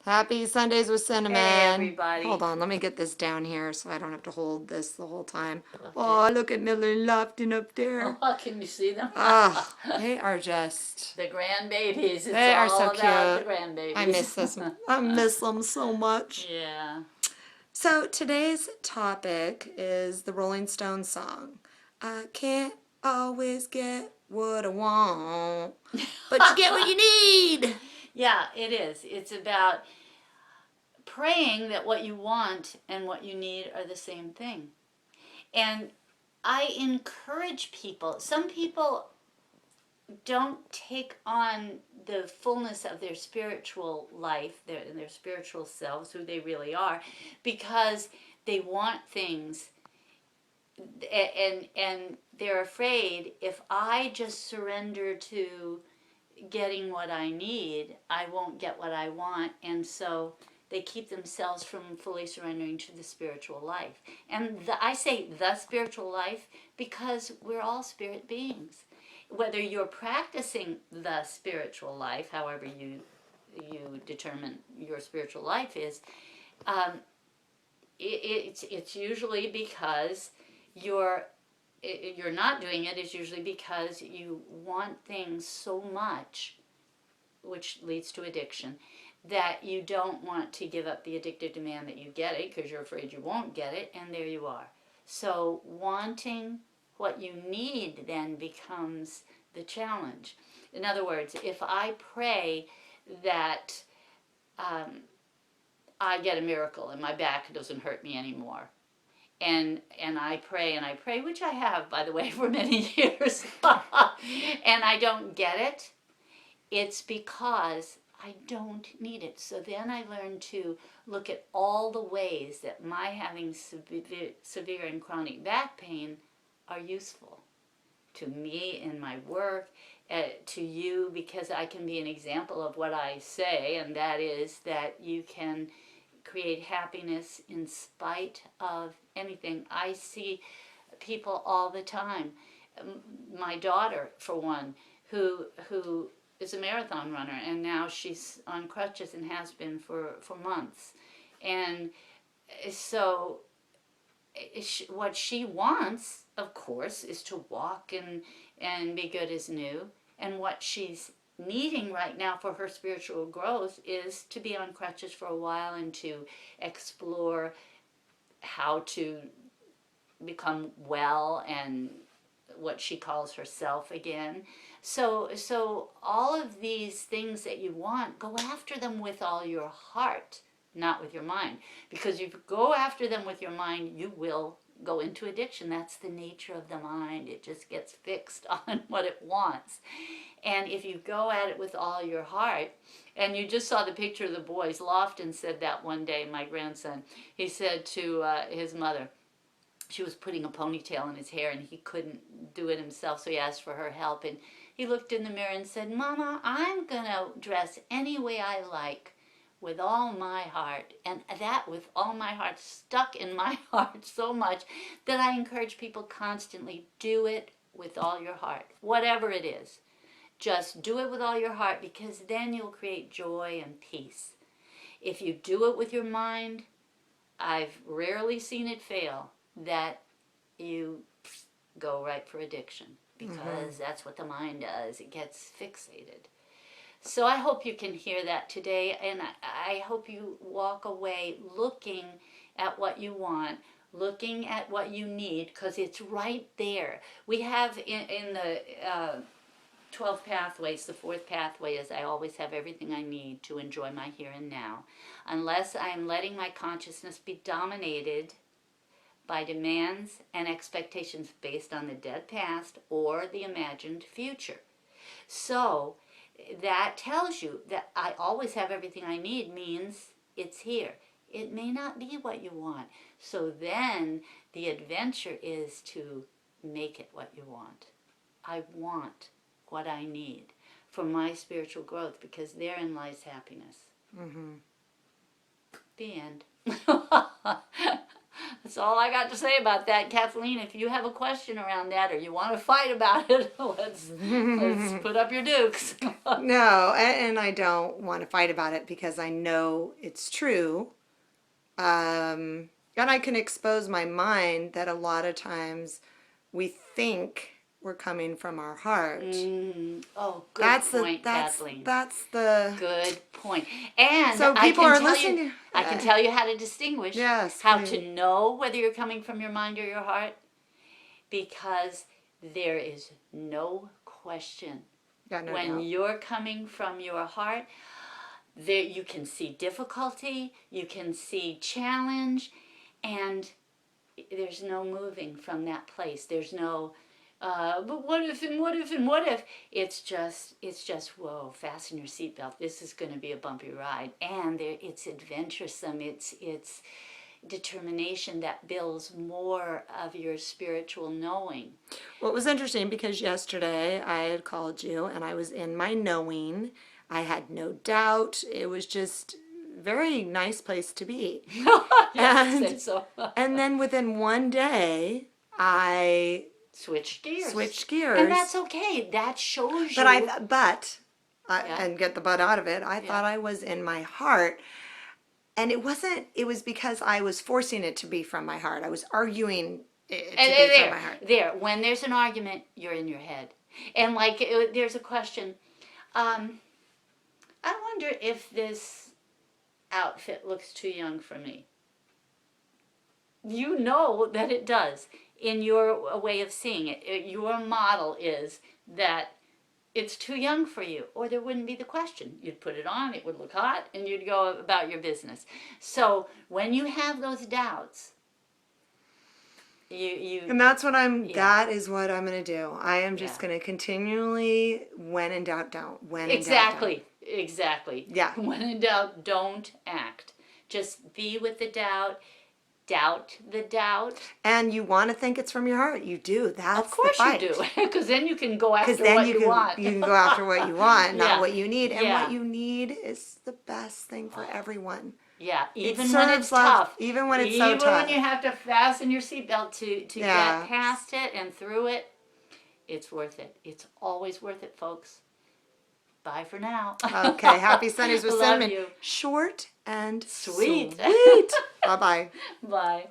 Happy Sundays with Cinnamon. Hey, everybody. Hold on, let me get this down here so I don't have to hold this the whole time. Okay. Oh, look at Miller and Lofton up there. Oh, can you see them? Ah, they are just, The grandbabies. It's they are so all about the cute. I grandbabies. miss this. I miss them so much. Yeah. So today's topic is the Rolling Stones song. I can't always get what I want, but you get what you need. Yeah, it is. It's about praying that what you want and what you need are the same thing. And I encourage people, some people don't take on the fullness of their spiritual life, their spiritual selves, who they really are, because they want things and they're afraid if I just surrender to getting what I need, I won't get what I want, and so they keep themselves from fully surrendering to the spiritual life. And I say the spiritual life because we're all spirit beings. Whether you're practicing the spiritual life, however you determine your spiritual life is, um, it's usually because you're you're not doing it is usually because you want things so much, which leads to addiction, that you don't want to give up the addictive demand that you get it because you're afraid you won't get it, and there you are. So wanting what you need then becomes the challenge. In other words, if I pray that I get a miracle and my back doesn't hurt me anymore, and I pray, which I have, by the way, for many years, and I don't get it, it's because I don't need it. So then I learn to look at all the ways that my having severe and chronic back pain are useful to me in my work, to you, because I can be an example of what I say, and that is that you can create happiness in spite of anything. I see people all the time. My daughter, for one, who is a marathon runner, and now she's on crutches and has been for months. And so what she wants, of course, is to walk and be good as new. And what she's needing right now for her spiritual growth is to be on crutches for a while and to explore how to become well and what she calls herself again. So all of these things that you want, go after them with all your heart, not with your mind. Because if you go after them with your mind, you will go into addiction. That's the nature of the mind. It just gets fixed on what it wants. And if you go at it with all your heart, and you just saw the picture of the boys, Lofton said that one day, my grandson, he said to his mother, she was putting a ponytail in his hair and he couldn't do it himself, so he asked for her help, and he looked in the mirror and said, Mama, I'm gonna dress any way I like with all my heart. And that with all my heart stuck in my heart so much that I encourage people constantly, do it with all your heart, whatever it is. Just do it with all your heart, because then you'll create joy and peace. If you do it with your mind, I've rarely seen it fail, that you go right for addiction, because that's what the mind does. It gets fixated. So I hope you can hear that today, and I hope you walk away looking at what you want, looking at what you need, because it's right there. We have in the 12 pathways, the fourth pathway is I always have everything I need to enjoy my here and now, unless I'm letting my consciousness be dominated by demands and expectations based on the dead past or the imagined future. So that tells you that I always have everything I need means it's here. It may not be what you want. So then the adventure is to make it what you want. I want what I need for my spiritual growth, because therein lies happiness. The end. That's all all I got to say about that. Kathleen, if you have a question around that or you want to fight about it, let's put up your dukes. No, and I don't want to fight about it because I know it's true. And I can expose my mind that a lot of times we think we're coming from our heart. Oh, good point, that's, Kathleen. That's the... Good point. And so people are listening. I can tell you how to distinguish. Yes, how please. to know whether you're coming from your mind or your heart. Because there is no question. Yeah, no when doubt. you're coming from your heart, there you can see difficulty, you can see challenge, and there's no moving from that place. There's no, but what if and what if and what if? It's just whoa, fasten your seatbelt. This is going to be a bumpy ride, and it's adventuresome. It's determination that builds more of your spiritual knowing. Well, it was interesting because yesterday I had called you and I was in my knowing. I had no doubt. It was just a very nice place to be. I'd say so. And then within one day, I switched gears. And that's okay. That shows you. And get the but out of it, I thought I was in my heart. And it wasn't, it was because I was forcing it to be from my heart. I was arguing it to be from my heart. There, when there's an argument, you're in your head. And there's a question. I wonder if this outfit looks too young for me. You know that it does in your way of seeing it. Your model is that it's too young for you, or there wouldn't be the question. You'd put it on, it would look hot, and you'd go about your business. So when you have those doubts, and that's what that is what I'm going to do. I am just going to continually, when in doubt, don't. When in doubt, don't. Exactly. Yeah. When in doubt, don't act. Just be with the doubt. Doubt the doubt. And you want to think it's from your heart. You do. That's of course the fight. You do. Because then you can go after what you want. You can go after what you want, not what you need. And Yeah. what you need is the best thing for everyone. Yeah, even when it's tough. Even when it's so tough. Even when you have to fasten your seatbelt to get past it and through it, it's worth it. It's always worth it, folks. Bye for now. Okay, happy Sundays with Love Cinnamon. you. Short and Sweet. sweet. Bye-bye. Bye.